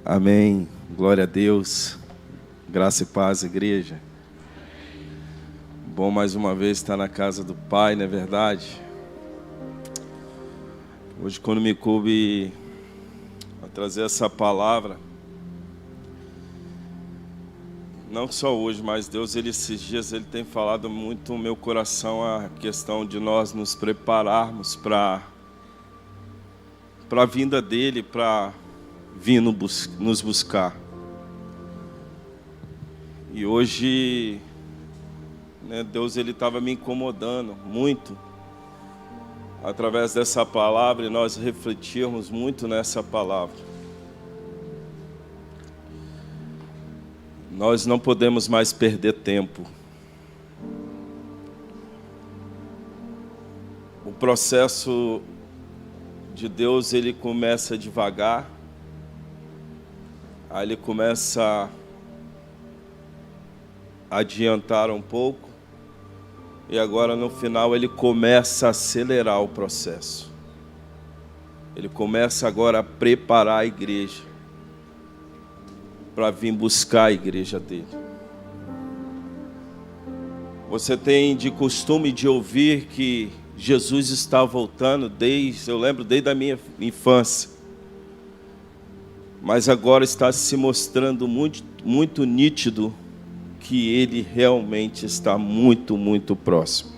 Amém. Glória a Deus. Graça e paz, igreja. Bom mais uma vez estar na casa do Pai, não é verdade? Hoje, quando me coube a trazer essa palavra, não só hoje, mas Deus, esses dias, Ele tem falado muito no meu coração a questão de nós nos prepararmos para a vinda dEle, para vir nos buscar. E hoje, Deus, Ele estava me incomodando muito, através dessa palavra, e nós refletirmos muito nessa palavra. Nós não podemos mais perder tempo. O processo de Deus, ele começa devagar, aí ele começa a adiantar um pouco, e agora no final ele começa a acelerar o processo. Ele começa agora a preparar a igreja para vir buscar a igreja dele. Você tem de costume de ouvir que Jesus está voltando eu lembro desde a minha infância. Mas agora está se mostrando muito, muito nítido que Ele realmente está muito, muito próximo.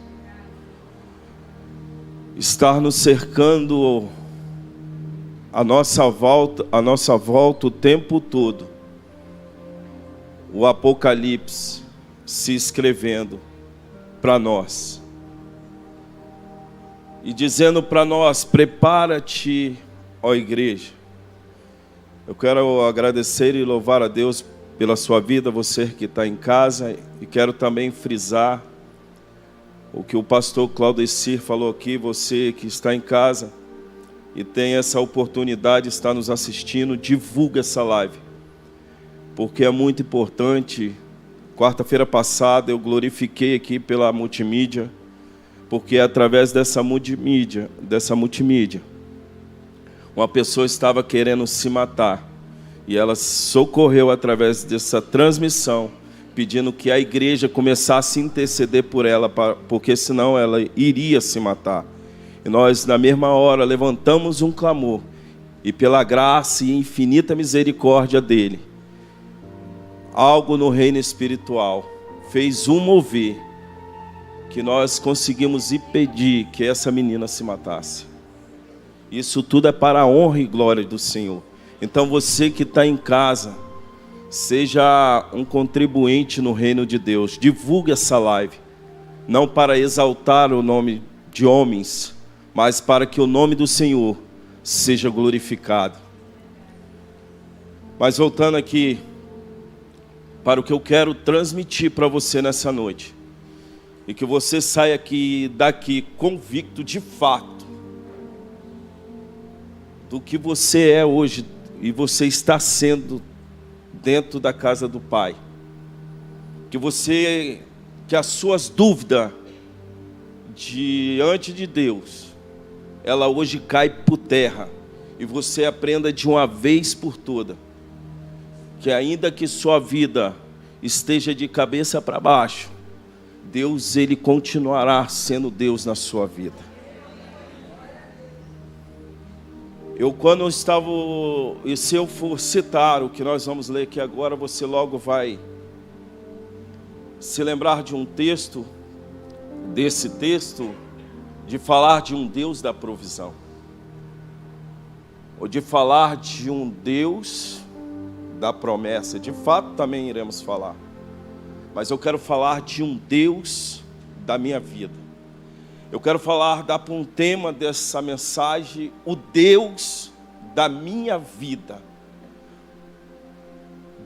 Está nos cercando a nossa volta o tempo todo. O Apocalipse se escrevendo para nós. E dizendo para nós: prepara-te, ó igreja. Eu quero agradecer e louvar a Deus pela sua vida, você que está em casa. E quero também frisar o que o pastor Claudecir falou aqui. Você que está em casa e tem essa oportunidade de estar nos assistindo, divulga essa live, porque é muito importante. Quarta-feira passada eu glorifiquei aqui pela multimídia, porque através dessa multimídia, uma pessoa estava querendo se matar, e ela socorreu através dessa transmissão, pedindo que a igreja começasse a interceder por ela, porque senão ela iria se matar. E nós, na mesma hora, levantamos um clamor, e pela graça e infinita misericórdia dele, algo no reino espiritual fez mover, que nós conseguimos impedir que essa menina se matasse. Isso tudo é para a honra e glória do Senhor. Então você que está em casa, seja um contribuinte no reino de Deus. Divulgue essa live, não para exaltar o nome de homens, mas para que o nome do Senhor seja glorificado. Mas voltando aqui para o que eu quero transmitir para você nessa noite, e que você saia daqui convicto de fato do que você é hoje e você está sendo dentro da casa do Pai. Que as suas dúvidas diante de Deus, ela hoje cai por terra, e você aprenda de uma vez por toda que ainda que sua vida esteja de cabeça para baixo, Deus, Ele continuará sendo Deus na sua vida. E se eu for citar o que nós vamos ler aqui agora, você logo vai se lembrar de um texto, desse texto, de falar de um Deus da provisão, ou de falar de um Deus da promessa. De fato também iremos falar, mas eu quero falar de um Deus da minha vida. Eu quero dar para um tema dessa mensagem: o Deus da minha vida.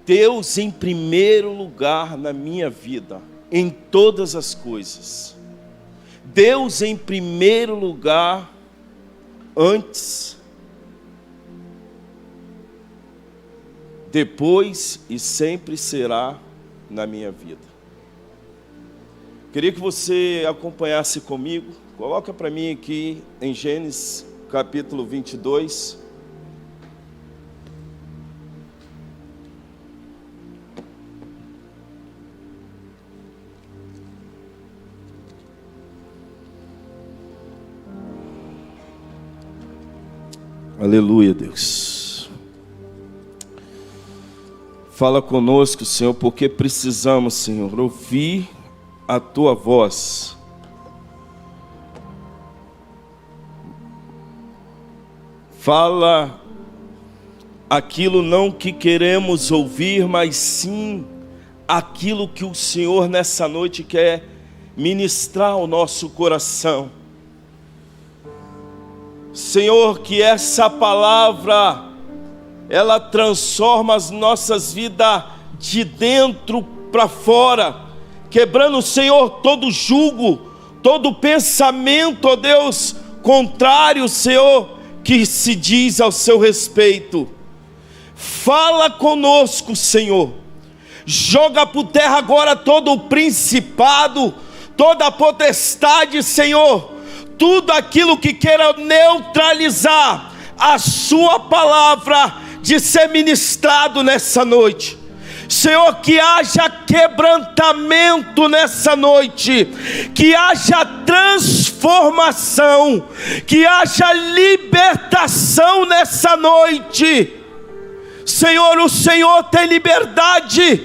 Deus em primeiro lugar na minha vida, em todas as coisas. Deus em primeiro lugar, antes, depois e sempre será na minha vida. Queria que você acompanhasse comigo. Coloca para mim aqui em Gênesis capítulo 22. Aleluia, Deus. Fala conosco, Senhor, porque precisamos, Senhor, ouvir a Tua voz. Fala aquilo não que queremos ouvir, mas sim aquilo que o Senhor nessa noite quer ministrar ao nosso coração. Senhor, que essa palavra, ela transforma as nossas vidas de dentro para fora, quebrando, Senhor, todo jugo, todo pensamento, ó Deus, contrário, Senhor, que se diz ao seu respeito. Fala conosco, Senhor. Joga por terra agora todo o principado, toda a potestade, Senhor, tudo aquilo que queira neutralizar a sua palavra de ser ministrado nessa noite. Senhor, que haja quebrantamento nessa noite, que haja transformação, que haja libertação nessa noite. Senhor, o Senhor tem liberdade,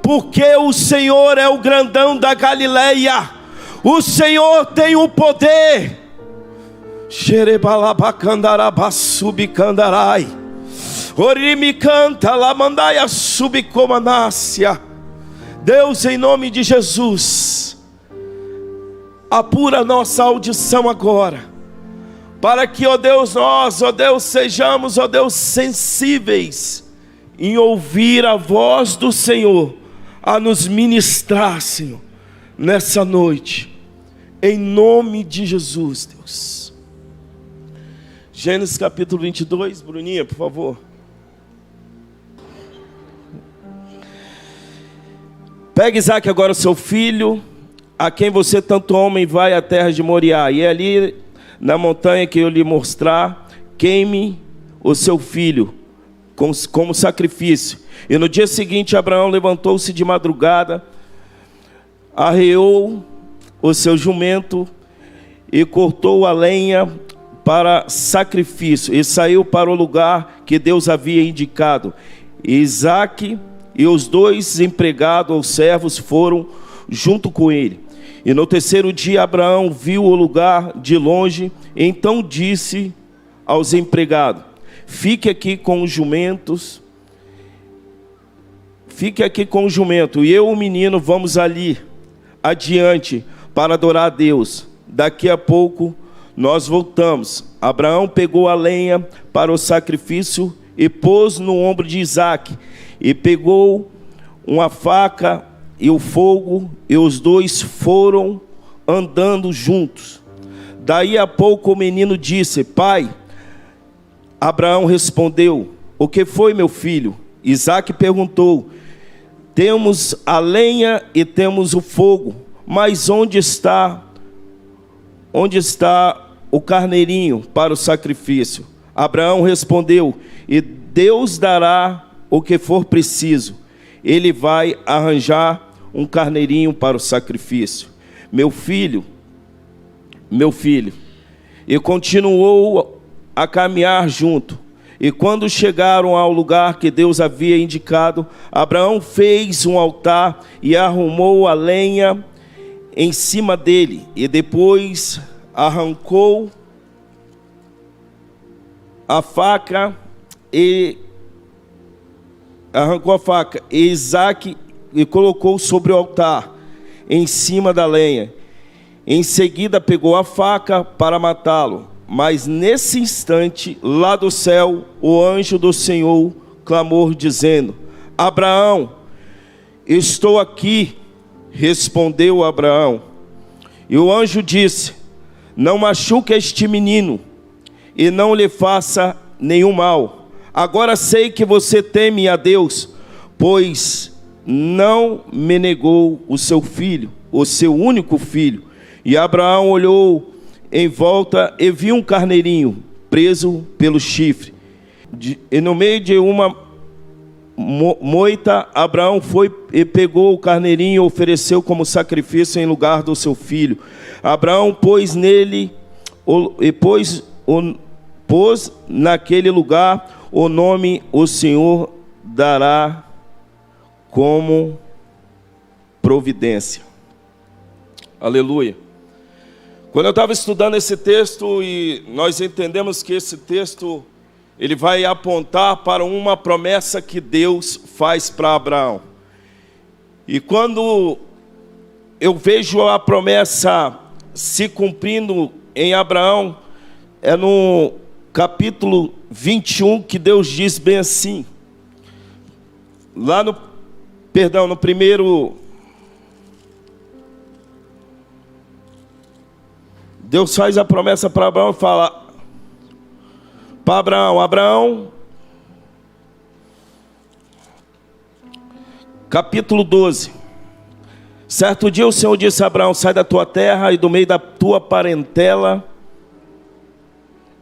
porque o Senhor é o grandão da Galileia. O Senhor tem o poder. Xerebalabacandarabaçubicandarai. Orimicanta lamandaia subicomanácia. Deus, em nome de Jesus, apura nossa audição agora, para que, ó Deus, nós, ó Deus, sejamos, ó Deus, sensíveis em ouvir a voz do Senhor, a nos ministrar, Senhor, nessa noite, em nome de Jesus, Deus. Gênesis capítulo 22, Bruninha, por favor. Pega Isaac agora, seu filho, a quem você tanto homem vai à terra de Moriá, e ali na montanha que eu lhe mostrar, queime o seu filho como sacrifício. E no dia seguinte Abraão levantou-se de madrugada, arreou o seu jumento e cortou a lenha para sacrifício, e saiu para o lugar que Deus havia indicado. E Isaac e os dois empregados ou servos foram junto com ele. E no terceiro dia Abraão viu o lugar de longe, então disse aos empregados: fique aqui com os jumentos, e eu e o menino vamos ali adiante para adorar a Deus. Daqui a pouco nós voltamos. Abraão pegou a lenha para o sacrifício e pôs no ombro de Isaac, e pegou uma faca e o fogo, e os dois foram andando juntos. Daí a pouco o menino disse: pai. Abraão respondeu: o que foi, meu filho? Isaac perguntou: temos a lenha e temos o fogo, mas onde está o carneirinho para o sacrifício? Abraão respondeu: e Deus dará o que for preciso. Ele vai arranjar um carneirinho para o sacrifício. Meu filho. E continuou a caminhar junto. E quando chegaram ao lugar que Deus havia indicado, Abraão fez um altar e arrumou a lenha em cima dele. E depois arrancou a faca e Isaac e colocou sobre o altar, em cima da lenha. Em seguida pegou a faca para matá-lo. Mas nesse instante, lá do céu, o anjo do Senhor clamou, dizendo: Abraão, estou aqui. Respondeu Abraão. E o anjo disse: não machuque este menino, e não lhe faça nenhum mal. Agora sei que você teme a Deus, pois não me negou o seu filho, o seu único filho. E Abraão olhou em volta e viu um carneirinho preso pelo chifre. E no meio de uma moita, Abraão foi e pegou o carneirinho e ofereceu como sacrifício em lugar do seu filho. Abraão pôs pôs naquele lugar o nome o Senhor dará como providência. Aleluia. Quando eu estava estudando esse texto, e nós entendemos que esse texto, ele vai apontar para uma promessa que Deus faz para Abraão. E quando eu vejo a promessa se cumprindo em Abraão, é no capítulo 21 que Deus diz bem assim. Lá no primeiro... Deus faz a promessa para Abraão e fala para Abraão, capítulo 12. Certo dia o Senhor disse a Abraão: sai da tua terra e do meio da tua parentela,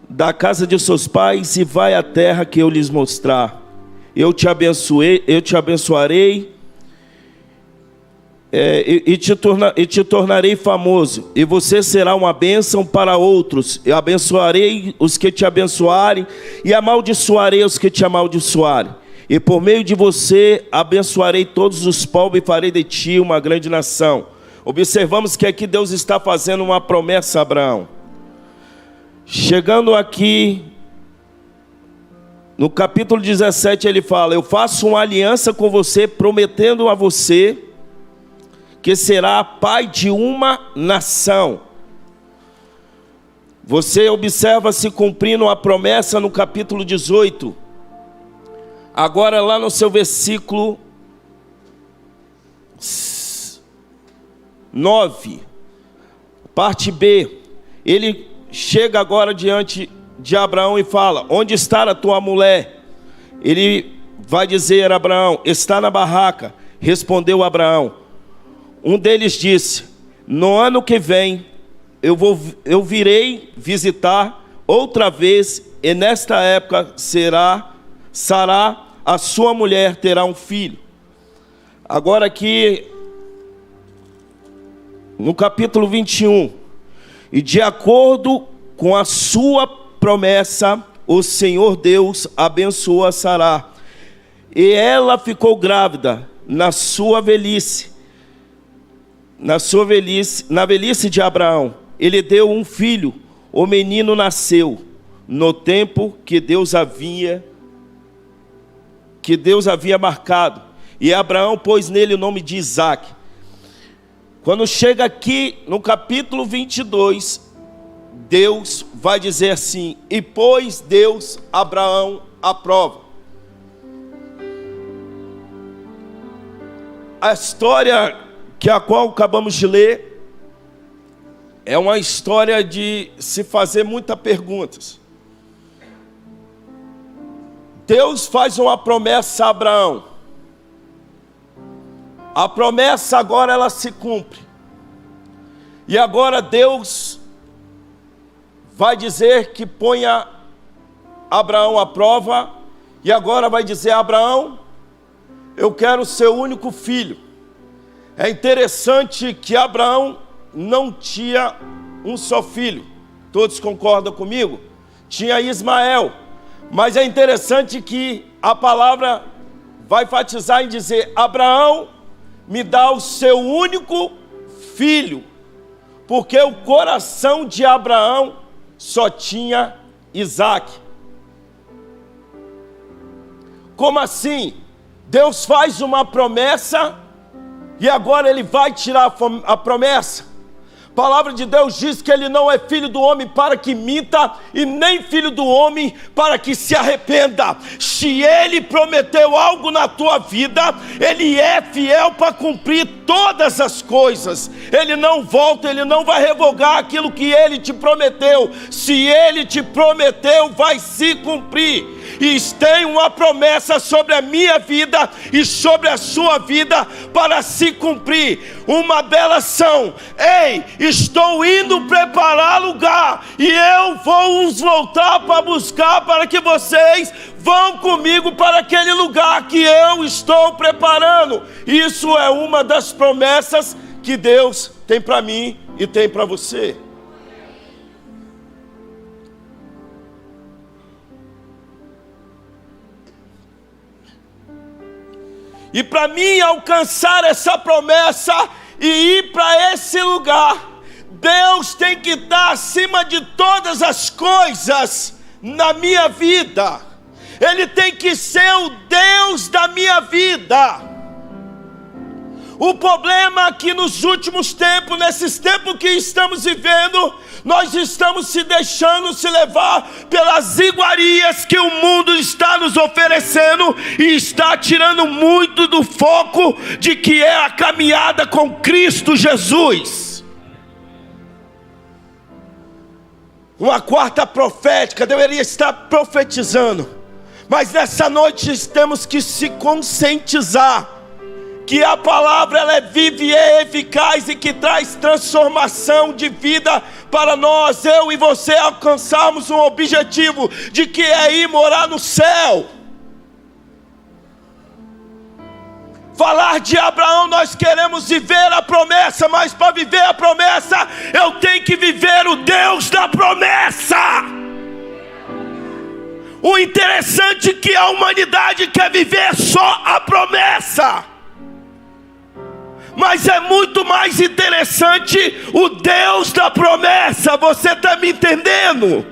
da casa de seus pais, e vai à terra que eu lhes mostrar. Eu te abençoarei e te tornarei famoso, e você será uma bênção para outros. Eu abençoarei os que te abençoarem, e amaldiçoarei os que te amaldiçoarem. E por meio de você abençoarei todos os povos e farei de ti uma grande nação. Observamos que aqui Deus está fazendo uma promessa a Abraão. Chegando aqui no capítulo 17, ele fala: eu faço uma aliança com você, prometendo a você que será pai de uma nação. Você observa se cumprindo a promessa no capítulo 18. Agora lá no seu versículo 9, parte B, ele chega agora diante de Abraão e fala: onde está a tua mulher? Ele vai dizer a Abraão: está na barraca. Respondeu Abraão. Um deles disse: no ano que vem eu virei visitar outra vez, e nesta época Sara, a sua mulher, terá um filho. Agora aqui no capítulo 21, e de acordo com a sua promessa, o Senhor Deus abençoou a Sara, e ela ficou grávida na velhice de Abraão. Ele deu um filho, o menino nasceu no tempo que Deus havia marcado, e Abraão pôs nele o nome de Isaque. Quando chega aqui no capítulo 22, Deus vai dizer assim: e pôs Deus Abraão à prova. A história a qual acabamos de ler é uma história de se fazer muitas perguntas. Deus faz uma promessa a Abraão. A promessa agora ela se cumpre. E agora Deus vai dizer que ponha Abraão à prova. E agora vai dizer: Abraão, eu quero o seu único filho. É interessante que Abraão não tinha um só filho. Todos concordam comigo? Tinha Ismael. Mas é interessante que a palavra vai enfatizar em dizer: Abraão, me dá o seu único filho. Porque o coração de Abraão só tinha Isaque. Como assim? Deus faz uma promessa e agora ele vai tirar a promessa. A palavra de Deus diz que ele não é filho do homem para que minta, e nem filho do homem para que se arrependa. Se ele prometeu algo na tua vida, ele é fiel para cumprir todas as coisas. Ele não volta, ele não vai revogar aquilo que ele te prometeu. Se ele te prometeu, vai se cumprir. E tem uma promessa sobre a minha vida e sobre a sua vida para se cumprir. Uma delas são: ei, estou indo preparar lugar, e eu vou voltar para buscar, para que vocês vão comigo para aquele lugar que eu estou preparando. Isso é uma das promessas que Deus tem para mim e tem para você. E para mim alcançar essa promessa e ir para esse lugar, Deus tem que estar acima de todas as coisas na minha vida. Ele tem que ser o Deus da minha vida. O problema é que nos últimos tempos, nesses tempos que estamos vivendo, nós estamos se deixando se levar pelas iguarias que o mundo está nos oferecendo e está tirando muito do foco de que é a caminhada com Cristo Jesus. Uma quarta profética deveria estar profetizando, mas nessa noite temos que se conscientizar que a palavra ela é viva e é eficaz e que traz transformação de vida para nós, eu e você, alcançarmos um objetivo de que é ir morar no céu. Falar de Abraão, nós queremos viver a promessa, mas para viver a promessa, eu tenho que viver o Deus da promessa. O interessante é que a humanidade quer viver só a promessa, mas é muito mais interessante o Deus da promessa. Você está me entendendo?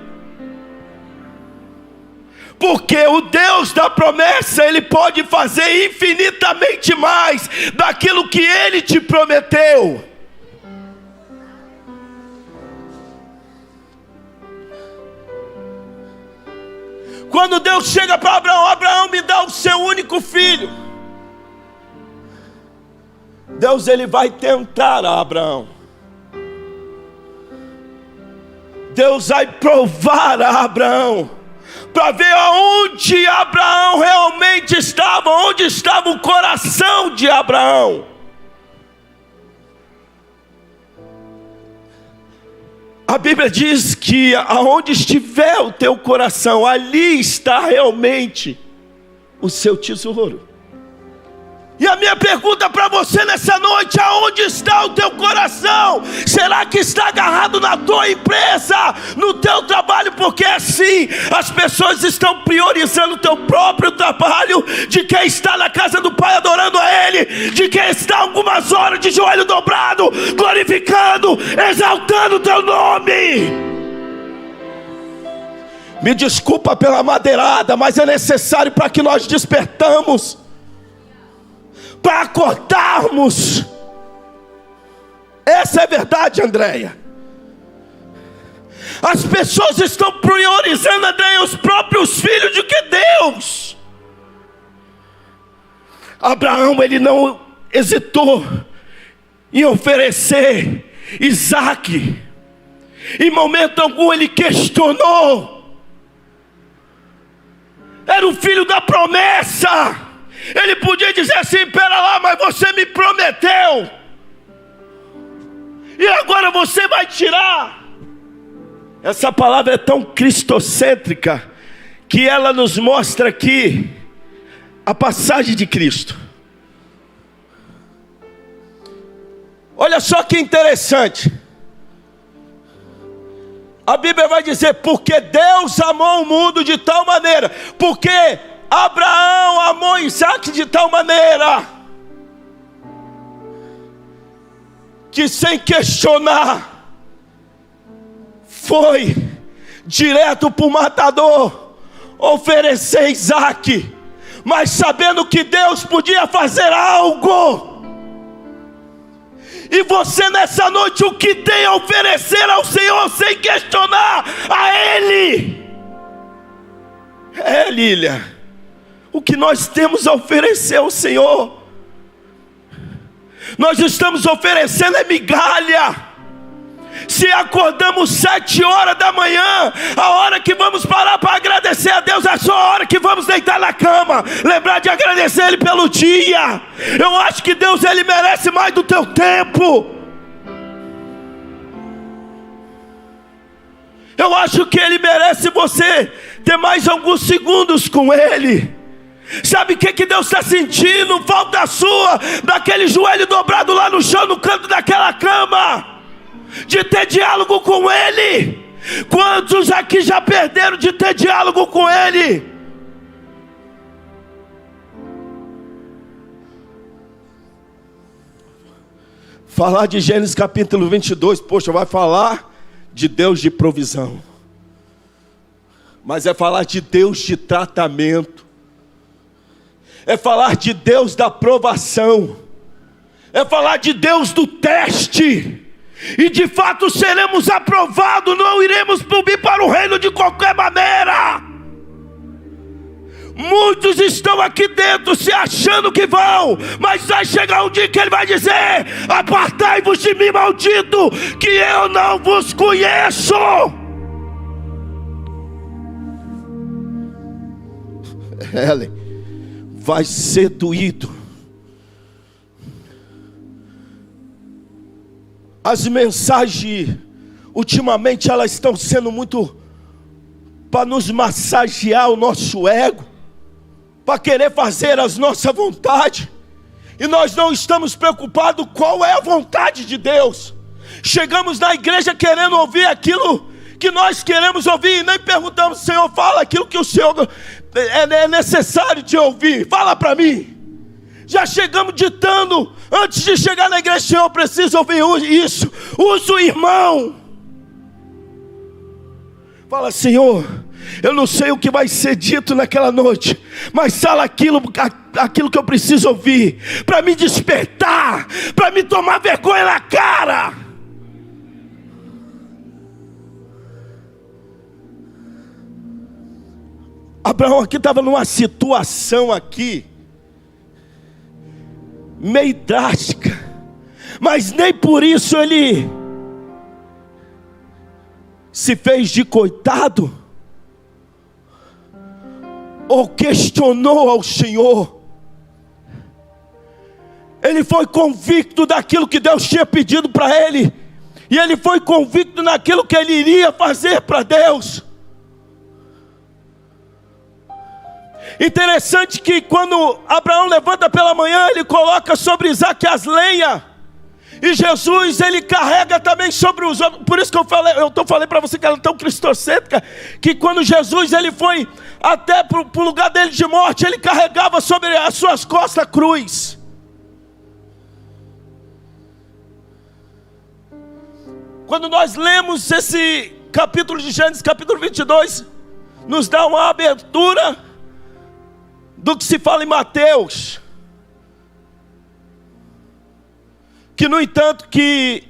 Porque o Deus da promessa, Ele pode fazer infinitamente mais daquilo que Ele te prometeu. Quando Deus chega para Abraão: Abraão, me dá o seu único filho. Deus ele vai tentar a Abraão. Deus vai provar a Abraão, para ver aonde Abraão realmente estava, onde estava o coração de Abraão. A Bíblia diz que aonde estiver o teu coração, ali está realmente o seu tesouro. E a minha pergunta para você nessa noite: aonde está o teu coração? Será que está agarrado na tua empresa, no teu trabalho? Porque assim, as pessoas estão priorizando o teu próprio trabalho, de quem está na casa do Pai adorando a Ele, de quem está algumas horas de joelho dobrado, glorificando, exaltando o teu nome. Me desculpa pela madeirada, mas é necessário para que nós despertamos, para acordarmos. Essa é a verdade, Andréia. As pessoas estão priorizando, Andréia, os próprios filhos do que Deus. Abraão, ele não hesitou em oferecer Isaque. Em momento algum ele questionou. Era o filho da promessa. Ele podia dizer assim: espera lá, mas você me prometeu, e agora você vai tirar. Essa palavra é tão cristocêntrica que ela nos mostra aqui a passagem de Cristo. Olha só que interessante. A Bíblia vai dizer: porque Deus amou o mundo de tal maneira, porque Abraão amou Isaque de tal maneira, que sem questionar, foi direto para o matador oferecer Isaque, mas sabendo que Deus podia fazer algo. E você nessa noite, o que tem a oferecer ao Senhor sem questionar a Ele? Lília, o que nós temos a oferecer ao Senhor? Nós estamos oferecendo é migalha. Se acordamos 7 horas da manhã, a hora que vamos parar para agradecer a Deus, é só a hora que vamos deitar na cama, lembrar de agradecer Ele pelo dia. Eu acho que Deus ele merece mais do teu tempo. Eu acho que Ele merece você ter mais alguns segundos com Ele. Sabe o que Deus está sentindo? Falta sua, daquele joelho dobrado lá no chão, no canto daquela cama, de ter diálogo com Ele. Quantos aqui já perderam de ter diálogo com Ele? Falar de Gênesis capítulo 22, poxa, vai falar de Deus de provisão. Mas é falar de Deus de tratamento. É falar de Deus da provação. É falar de Deus do teste. E de fato seremos aprovados, não iremos subir para o reino de qualquer maneira. Muitos estão aqui dentro se achando que vão, mas vai chegar um dia que ele vai dizer: apartai-vos de mim, maldito, que eu não vos conheço. Ellen, vai ser doído. As mensagens ultimamente elas estão sendo muito para nos massagear o nosso ego, para querer fazer as nossas vontades, e nós não estamos preocupados qual é a vontade de Deus. Chegamos na igreja querendo ouvir aquilo que nós queremos ouvir, e nem perguntamos: Senhor, fala aquilo que o Senhor é necessário de ouvir, fala para mim. Já chegamos ditando, antes de chegar na igreja: Senhor, preciso ouvir isso, usa o irmão. Fala: Senhor, eu não sei o que vai ser dito naquela noite, mas fala aquilo que eu preciso ouvir, para me despertar, para me tomar vergonha na cara. Abraão aqui estava numa situação aqui, meio drástica, mas nem por isso ele se fez de coitado, ou questionou ao Senhor. Ele foi convicto daquilo que Deus tinha pedido para ele, e ele foi convicto naquilo que ele iria fazer para Deus. Interessante que quando Abraão levanta pela manhã, ele coloca sobre Isaque as lenhas, e Jesus ele carrega também sobre os outros. Por isso que eu falei para você que ela é tão cristocêntrica, que quando Jesus ele foi até para o lugar dele de morte, ele carregava sobre as suas costas a cruz. Quando nós lemos esse capítulo de Gênesis, capítulo 22, nos dá uma abertura do que se fala em Mateus, que no entanto que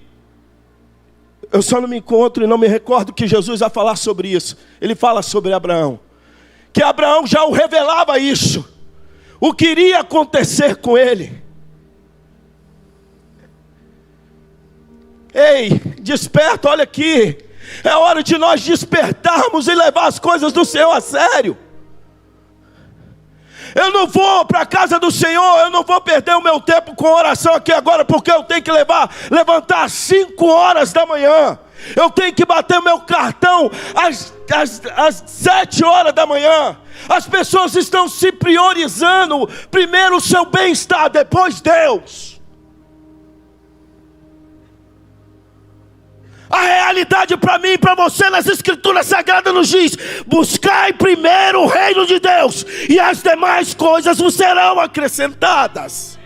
eu só não me encontro e não me recordo que Jesus vai falar sobre isso. Ele fala sobre Abraão, que Abraão já o revelava isso, o que iria acontecer com ele. Ei, desperta, olha aqui, é hora de nós despertarmos e levar as coisas do Senhor a sério. Eu não vou para a casa do Senhor, eu não vou perder o meu tempo com oração aqui agora, porque eu tenho que levantar às 5 horas da manhã. Eu tenho que bater o meu cartão às 7 horas da manhã. As pessoas estão se priorizando, primeiro o seu bem-estar, depois Deus. A realidade para mim e para você nas Escrituras Sagradas nos diz: buscai primeiro o reino de Deus, e as demais coisas vos serão acrescentadas.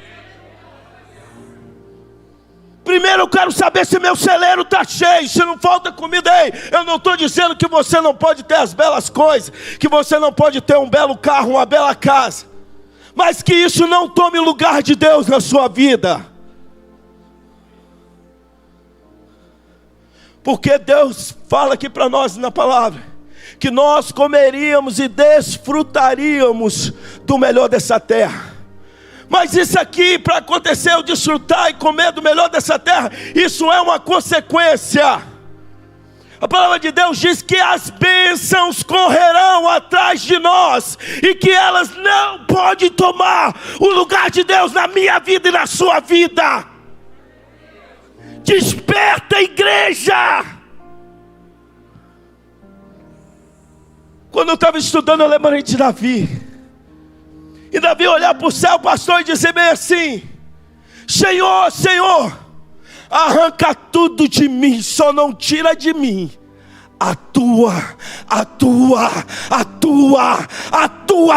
Primeiro eu quero saber se meu celeiro está cheio, se não falta comida. Ei, eu não estou dizendo que você não pode ter as belas coisas, que você não pode ter um belo carro, uma bela casa, mas que isso não tome o lugar de Deus na sua vida. Porque Deus fala aqui para nós na palavra, que nós comeríamos e desfrutaríamos do melhor dessa terra. Mas isso aqui, para acontecer, eu desfrutar e comer do melhor dessa terra, isso é uma consequência. A palavra de Deus diz que as bênçãos correrão atrás de nós, e que elas não podem tomar o lugar de Deus na minha vida e na sua vida. Desperta, igreja! Quando eu estava estudando, eu lembrei de Davi. E Davi olhar para o céu, pastor, e dizer bem assim: Senhor, Senhor, arranca tudo de mim, só não tira de mim a tua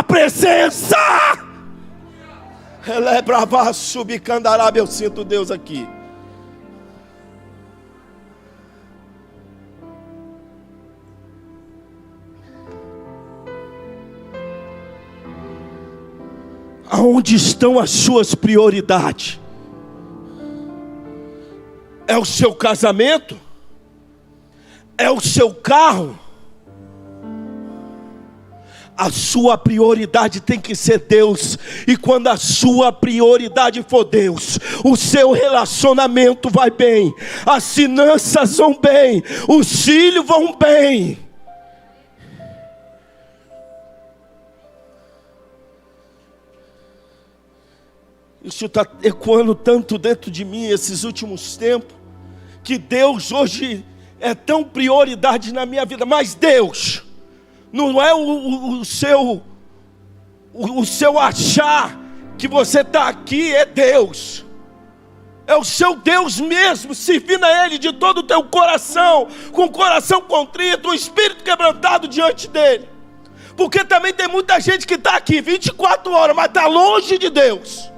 presença. Ela é brava, subcandará, eu sinto Deus aqui. Aonde estão as suas prioridades? É o seu casamento? É o seu carro? A sua prioridade tem que ser Deus. E quando a sua prioridade for Deus, o seu relacionamento vai bem, as finanças vão bem, os filhos vão bem. Isso está ecoando tanto dentro de mim esses últimos tempos, que Deus hoje é tão prioridade na minha vida. Mas Deus não é o seu achar que você está aqui, é Deus. É o seu Deus mesmo, servindo a Ele de todo o teu coração, com o coração contrito, o espírito quebrantado diante dEle. Porque também tem muita gente que está aqui 24 horas, mas está longe de Deus.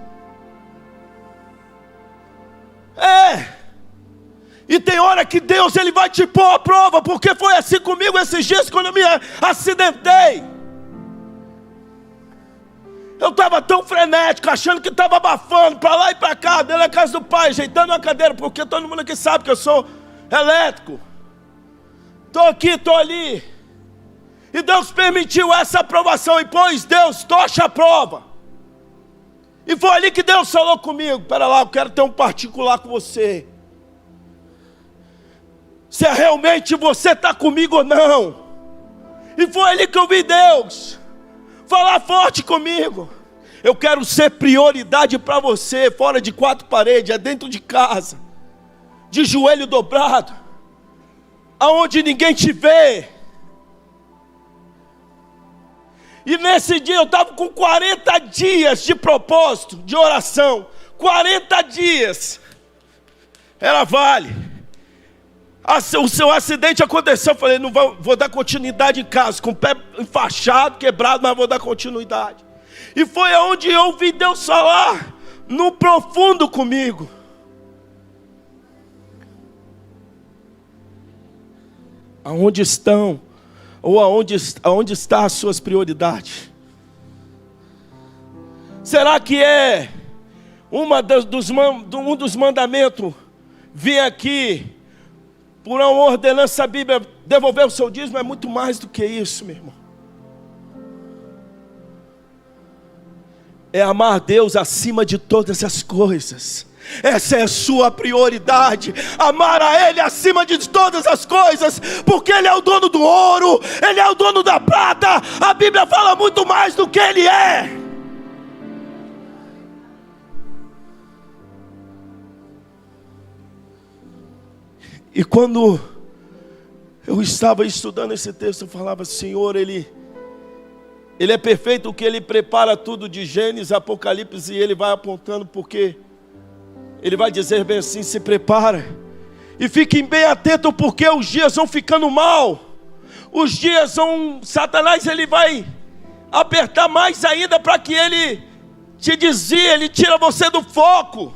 E tem hora que Deus ele vai te pôr à prova, porque foi assim comigo esses dias quando eu me acidentei. Eu estava tão frenético, achando que estava abafando, para lá e para cá, dentro da casa do pai, ajeitando uma cadeira, porque todo mundo aqui sabe que eu sou elétrico. Estou aqui, estou ali. E Deus permitiu essa aprovação, e pois Deus, tocha a prova. E foi ali que Deus falou comigo: pera lá, eu quero ter um particular com você. Se realmente você está comigo ou não. E foi ali que eu vi Deus falar forte comigo: eu quero ser prioridade para você, fora de 4 paredes, é dentro de casa, de joelho dobrado, aonde ninguém te vê. E nesse dia eu estava com 40 dias de propósito, de oração. 40 dias. Era vale. O seu acidente aconteceu, eu falei: não vou dar continuidade em casa, com o pé enfaixado, quebrado, mas vou dar continuidade. E foi onde eu ouvi Deus falar no profundo comigo: aonde estão, ou aonde está as suas prioridades? Será que é um dos mandamentos vir aqui por uma ordenança da Bíblia, devolver o seu dízimo? É muito mais do que isso, meu irmão. É amar Deus acima de todas as coisas. Essa é a sua prioridade, amar a Ele acima de todas as coisas, porque Ele é o dono do ouro, Ele é o dono da prata. A Bíblia fala muito mais do que Ele é. E quando eu estava estudando esse texto, eu falava: Senhor, Ele é perfeito, que Ele prepara tudo de Gênesis, Apocalipse, e Ele vai apontando, porque Ele vai dizer bem assim: se prepara e fiquem bem atentos, porque os dias vão ficando mal. Os dias vão, Satanás ele vai apertar mais ainda, para que ele te desvie, ele tira você do foco.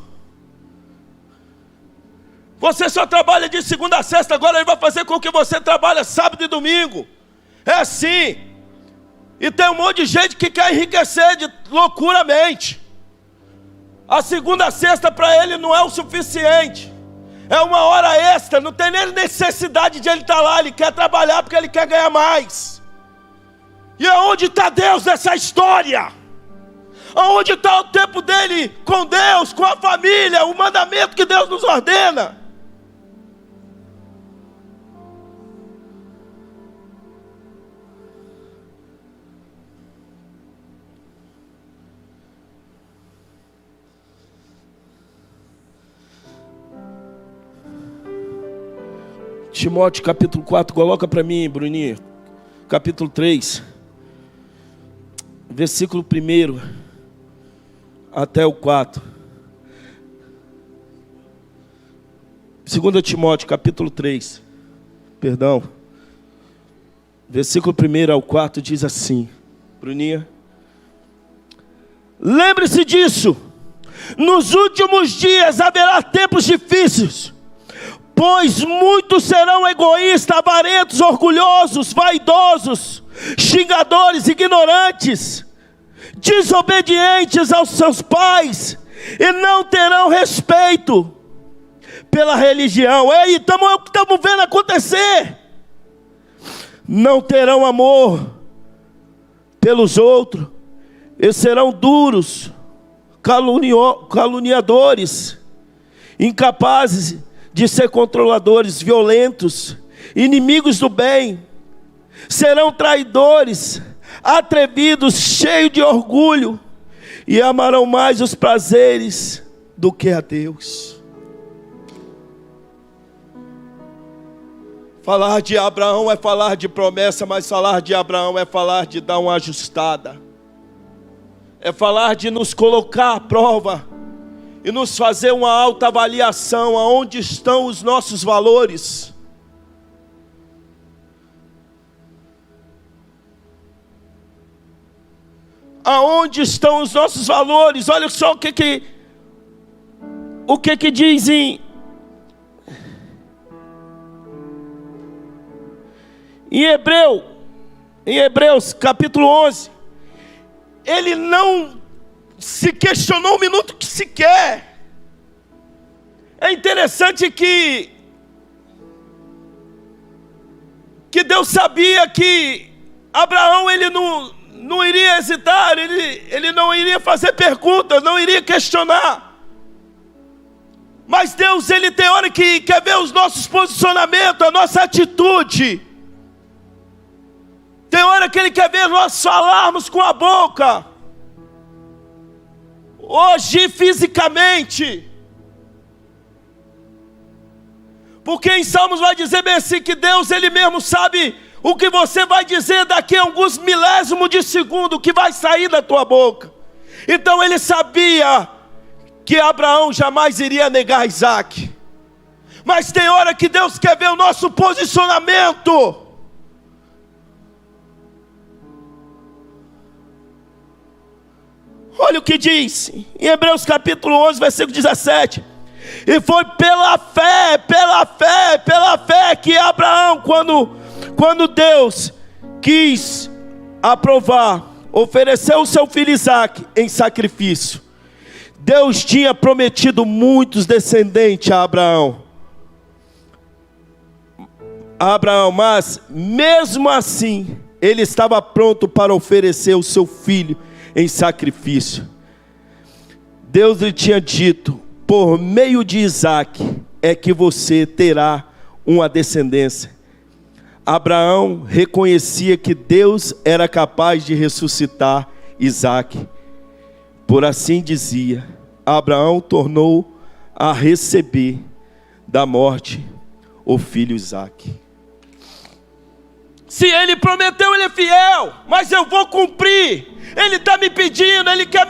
Você só trabalha de segunda a sexta, agora ele vai fazer com que você trabalhe sábado e domingo. É assim. E tem um monte de gente que quer enriquecer loucuramente. A segunda a sexta para ele não é o suficiente. É uma hora extra, não tem nem necessidade de ele estar lá. Ele quer trabalhar porque ele quer ganhar mais. E aonde está Deus nessa história? Aonde está o tempo dele com Deus, com a família, o mandamento que Deus nos ordena? Timóteo capítulo 4, coloca para mim, Bruninho. Capítulo 3, versículo 1 até o 4. 2 Timóteo capítulo 3, perdão, versículo 1 ao 4 diz assim, Bruninha: lembre-se disso, nos últimos dias haverá tempos difíceis, pois muitos serão egoístas, avarentos, orgulhosos, vaidosos, xingadores, ignorantes, desobedientes aos seus pais, e não terão respeito pela religião. Ei, estamos vendo acontecer. Não terão amor pelos outros, e serão duros, caluniadores, incapazes de ser controladores, violentos, inimigos do bem, serão traidores, atrevidos, cheios de orgulho, e amarão mais os prazeres do que a Deus. Falar de Abraão é falar de promessa, mas falar de Abraão é falar de dar uma ajustada. É falar de nos colocar à prova e nos fazer uma autoavaliação, aonde estão os nossos valores. Aonde estão os nossos valores? Olha só o que diz em Hebreus capítulo 11. Ele não se questionou um minuto que sequer. É interessante que Deus sabia que Abraão ele não iria hesitar, ele não iria fazer perguntas, não iria questionar. Mas Deus, ele tem hora que quer ver os nossos posicionamentos, a nossa atitude. Tem hora que ele quer ver nós falarmos com a boca, hoje fisicamente. Porque em Salmos vai dizer bem assim, que Deus ele mesmo sabe o que você vai dizer daqui a alguns milésimos de segundo, que vai sair da tua boca. Então ele sabia que Abraão jamais iria negar Isaac. Mas tem hora que Deus quer ver o nosso posicionamento. Olha o que diz em Hebreus capítulo 11, versículo 17. E foi pela fé que Abraão, quando Deus quis aprovar, ofereceu o seu filho Isaac em sacrifício. Deus tinha prometido muitos descendentes a Abraão, mas mesmo assim, ele estava pronto para oferecer o seu filho em sacrifício. Deus lhe tinha dito: por meio de Isaac é que você terá uma descendência. Abraão reconhecia que Deus era capaz de ressuscitar Isaac. Por assim dizia, Abraão tornou a receber da morte o filho Isaac. Se ele prometeu, ele é fiel, mas eu vou cumprir. Ele está me pedindo, ele quer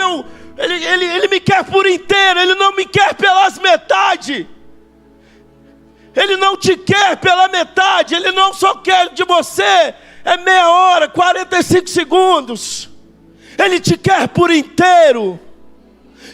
ele me quer por inteiro, ele não me quer pelas metades. Ele não te quer pela metade, ele não só quer de você, é meia hora, 45 segundos. Ele te quer por inteiro.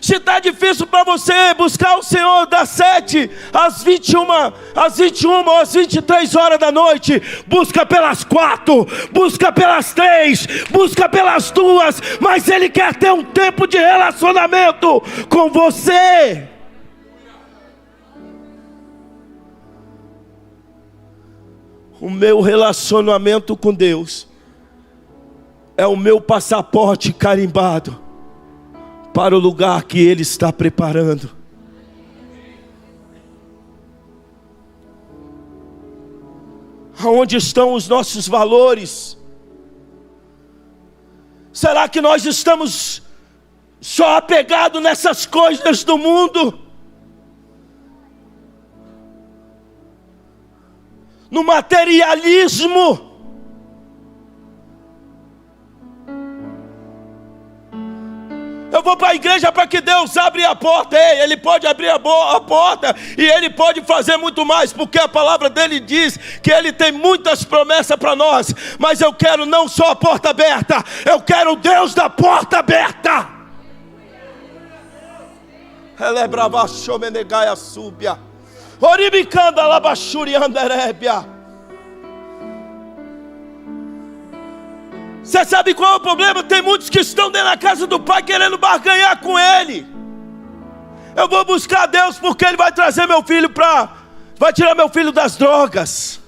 Se está difícil para você buscar o Senhor das 7 às 21 ou às 23 horas da noite, busca pelas 4, busca pelas 3, busca pelas 2, mas Ele quer ter um tempo de relacionamento com você. O meu relacionamento com Deus é o meu passaporte carimbado para o lugar que Ele está preparando. Aonde estão os nossos valores? Será que nós estamos só apegados nessas coisas do mundo? No materialismo? Eu vou para a igreja para que Deus abra a porta. Ele pode abrir a porta e Ele pode fazer muito mais, porque a palavra dele diz que Ele tem muitas promessas para nós. Mas eu quero não só a porta aberta, eu quero o Deus da porta aberta. Ela é brava, xomenegaia súbia. Oribicanda labachuri anderébia. Você sabe qual é o problema? Tem muitos que estão dentro da casa do Pai querendo barganhar com Ele. Eu vou buscar Deus porque Ele vai trazer meu filho vai tirar meu filho das drogas.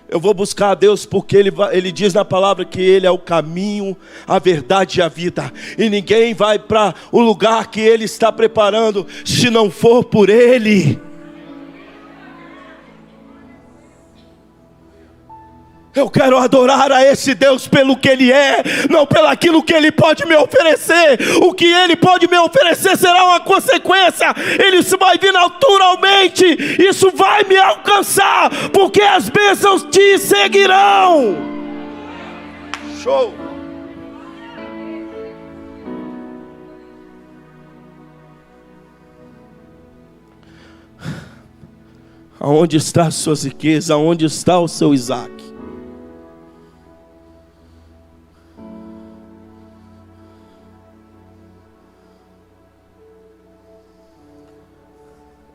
Eu vou buscar a Deus porque Ele diz na palavra que Ele é o caminho, a verdade e a vida. E ninguém vai para o lugar que Ele está preparando se não for por Ele. Eu quero adorar a esse Deus pelo que Ele é, não pelo aquilo que Ele pode me oferecer. O que Ele pode me oferecer será uma consequência. Isso vai vir naturalmente. Isso vai me alcançar, porque as bênçãos te seguirão. Show. Aonde está as suas riquezas? Aonde está o seu Isaac?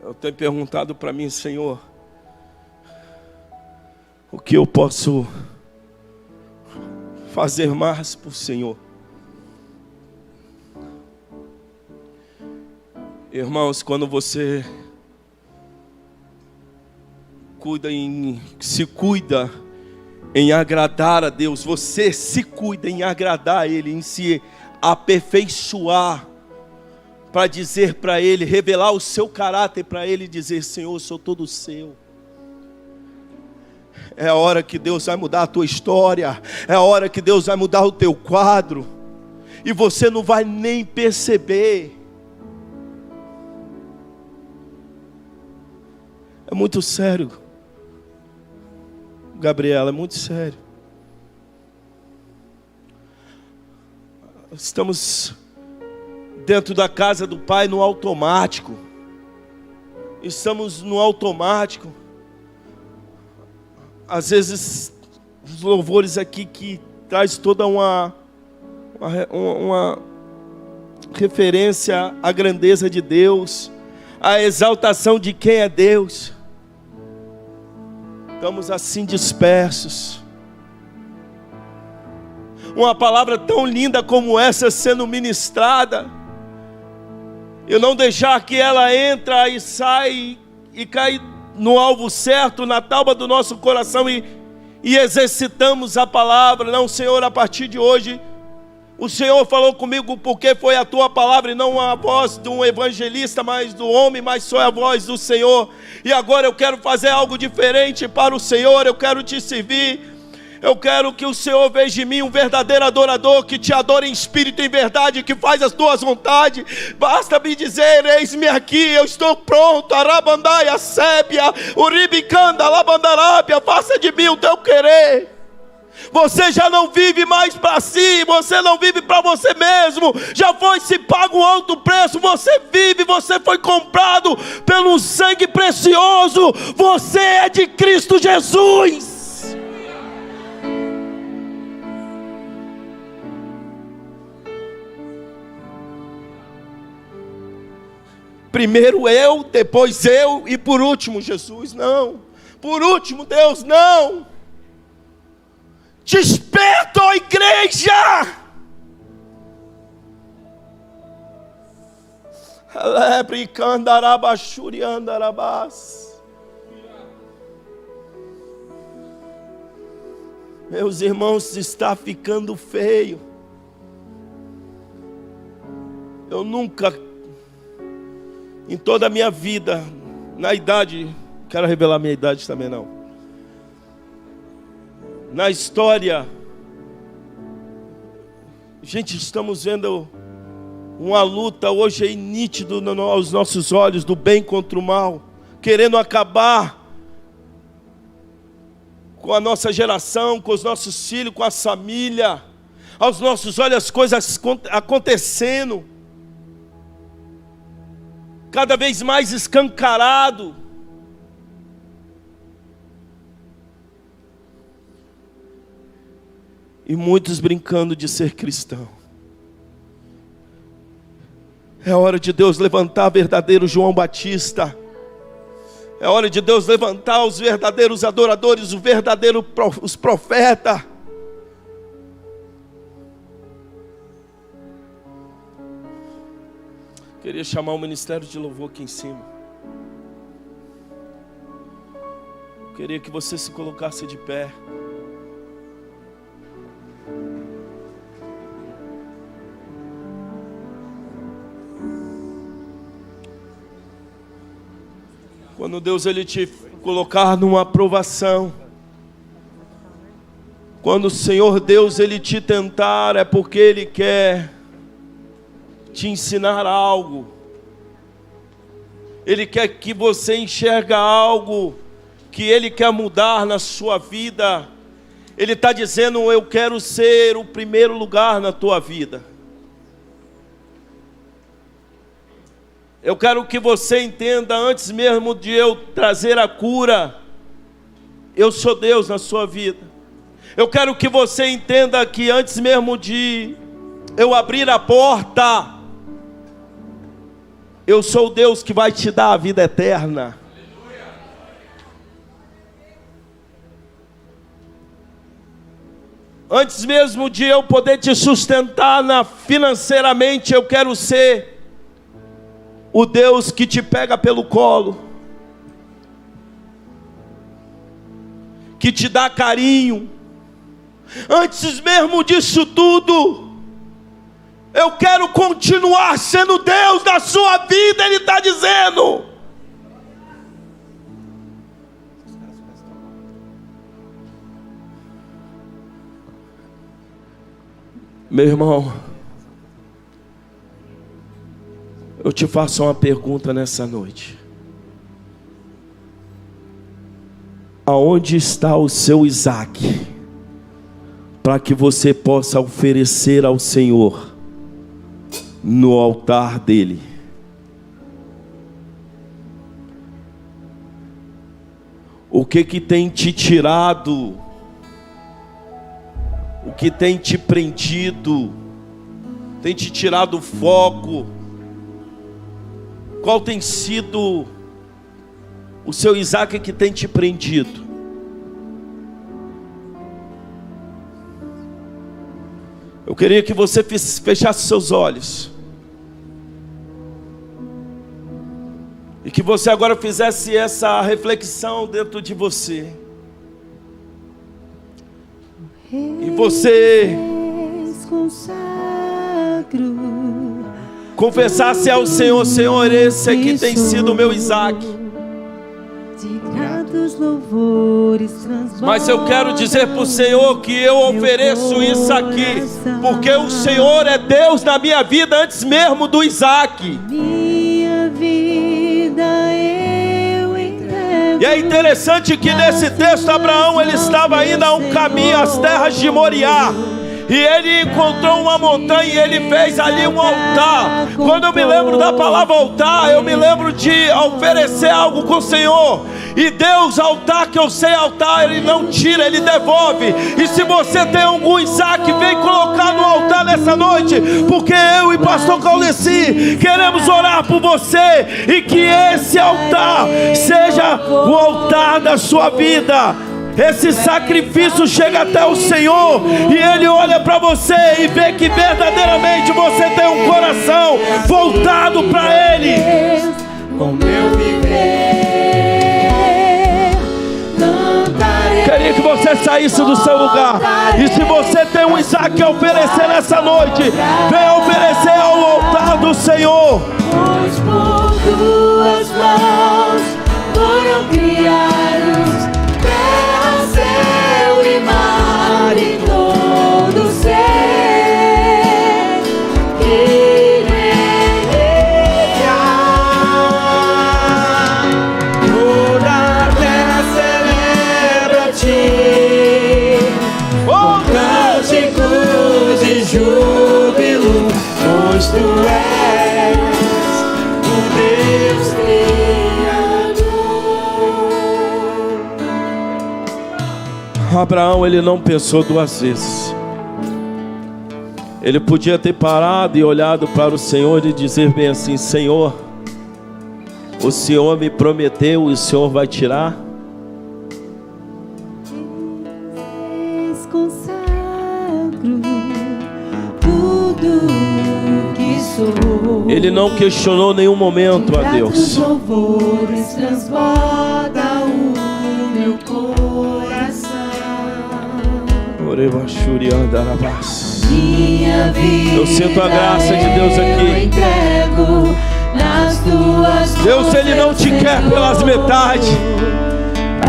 Eu tenho perguntado para mim, Senhor, o que eu posso fazer mais por Senhor? Irmãos, quando você se cuida em agradar a Deus, você se cuida em agradar a Ele, em se aperfeiçoar, para dizer para Ele, revelar o seu caráter para Ele, dizer: Senhor, eu sou todo seu. É a hora que Deus vai mudar a tua história, é a hora que Deus vai mudar o teu quadro, e você não vai nem perceber. É muito sério, Gabriela, é muito sério. Estamos dentro da casa do Pai no automático. Estamos no automático. Às vezes os louvores aqui que traz toda uma referência à grandeza de Deus, à exaltação de quem é Deus. Estamos assim dispersos. Uma palavra tão linda como essa sendo ministrada, eu não deixar que ela entra e sai e cai no alvo certo, na tábua do nosso coração e exercitamos a palavra. Não, Senhor, a partir de hoje, o Senhor falou comigo porque foi a tua palavra e não a voz de um evangelista, mas do homem, mas só a voz do Senhor. E agora eu quero fazer algo diferente para o Senhor, eu quero te servir. Eu quero que o Senhor veja em mim um verdadeiro adorador, que te adora em espírito e em verdade, que faz as tuas vontades. Basta me dizer: eis-me aqui, eu estou pronto. Arabandaia, sébia, uribicanda, labandarábia, faça de mim o teu querer. Você já não vive mais para si, você não vive para você mesmo, já foi se pago um alto preço, você vive, você foi comprado pelo sangue precioso, você é de Cristo Jesus. Primeiro eu, depois eu e por último Jesus. Não, por último Deus, não. Desperta, ó igreja. Meus irmãos, está ficando feio. Eu nunca, em toda a minha vida, na idade, quero revelar minha idade também não, na história, gente, estamos vendo uma luta hoje aí nítido aos nossos olhos, do bem contra o mal, querendo acabar com a nossa geração, com os nossos filhos, com a família. Aos nossos olhos as coisas acontecendo, cada vez mais escancarado. E muitos brincando de ser cristão. É hora de Deus levantar verdadeiro João Batista. É hora de Deus levantar os verdadeiros adoradores, os profetas. Queria chamar o ministério de louvor aqui em cima. Queria que você se colocasse de pé. Quando Deus ele te colocar numa aprovação, quando o Senhor Deus ele te tentar, é porque Ele quer te ensinar algo. Ele quer que você enxergue algo que Ele quer mudar na sua vida. Ele está dizendo: eu quero ser o primeiro lugar na tua vida. Eu quero que você entenda, antes mesmo de eu trazer a cura, eu sou Deus na sua vida. Eu quero que você entenda que antes mesmo de eu abrir a porta, eu sou o Deus que vai te dar a vida eterna. Antes mesmo de eu poder te sustentar financeiramente, eu quero ser o Deus que te pega pelo colo, que te dá carinho. Antes mesmo disso tudo, eu quero continuar sendo Deus da sua vida. Ele está dizendo. Meu irmão, eu te faço uma pergunta nessa noite. Aonde está o seu Isaac? Para que você possa oferecer ao Senhor no altar dele. O que tem te tirado? O que tem te prendido? Tem te tirado o foco? Qual tem sido o seu Isaac que tem te prendido? Eu queria que você fechasse seus olhos e que você agora fizesse essa reflexão dentro de você. E você confessasse ao Senhor: Senhor, esse aqui tem sido o meu Isaac. Mas eu quero dizer para o Senhor que eu ofereço isso aqui, porque o Senhor é Deus na minha vida antes mesmo do Isaac. Minha vida eu entrego. E é interessante que nesse texto Abraão ele estava indo a um caminho às terras de Moriá. E ele encontrou uma montanha e ele fez ali um altar. Quando eu me lembro da palavra altar, eu me lembro de oferecer algo com o Senhor. E Deus, altar que eu sei altar, Ele não tira, Ele devolve. E se você tem algum Isaac, vem colocar no altar nessa noite, porque eu e pastor Claudeci queremos orar por você, e que esse altar seja o altar da sua vida. Esse sacrifício chega até o Senhor, e Ele olha para você e vê que verdadeiramente você tem um coração voltado para Ele. Com meu viver, queria que você saísse do seu lugar. E se você tem um Isaac a oferecer nessa noite, venha oferecer ao altar do Senhor. Pois por tuas mãos foram criados terra, céu e mar e todo ser que nele há. Toda a terra celebra a ti, com cânticos de júbilo, pois tu és o Deus Criador. Abraão, ele não pensou duas vezes. Ele podia ter parado e olhado para o Senhor e dizer bem assim: Senhor, O Senhor me prometeu e o Senhor vai tirar. Consagro tudo que sou. Ele não questionou nenhum momento a Deus. Louvores transborda o meu coração. Minha vida eu sinto a graça de Deus aqui. Eu entrego nas tuas Deus, Ele não te quer pelas metades.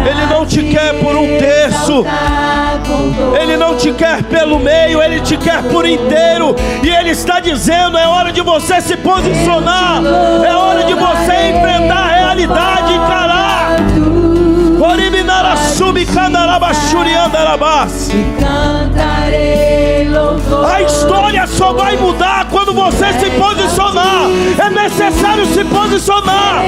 Ele não te quer por um terço. Ele não te quer pelo meio. Ele te quer por inteiro. E Ele está dizendo: é hora de você se posicionar. É hora de você enfrentar a realidade e encarar. A história só vai mudar quando você se posicionar. É necessário se posicionar.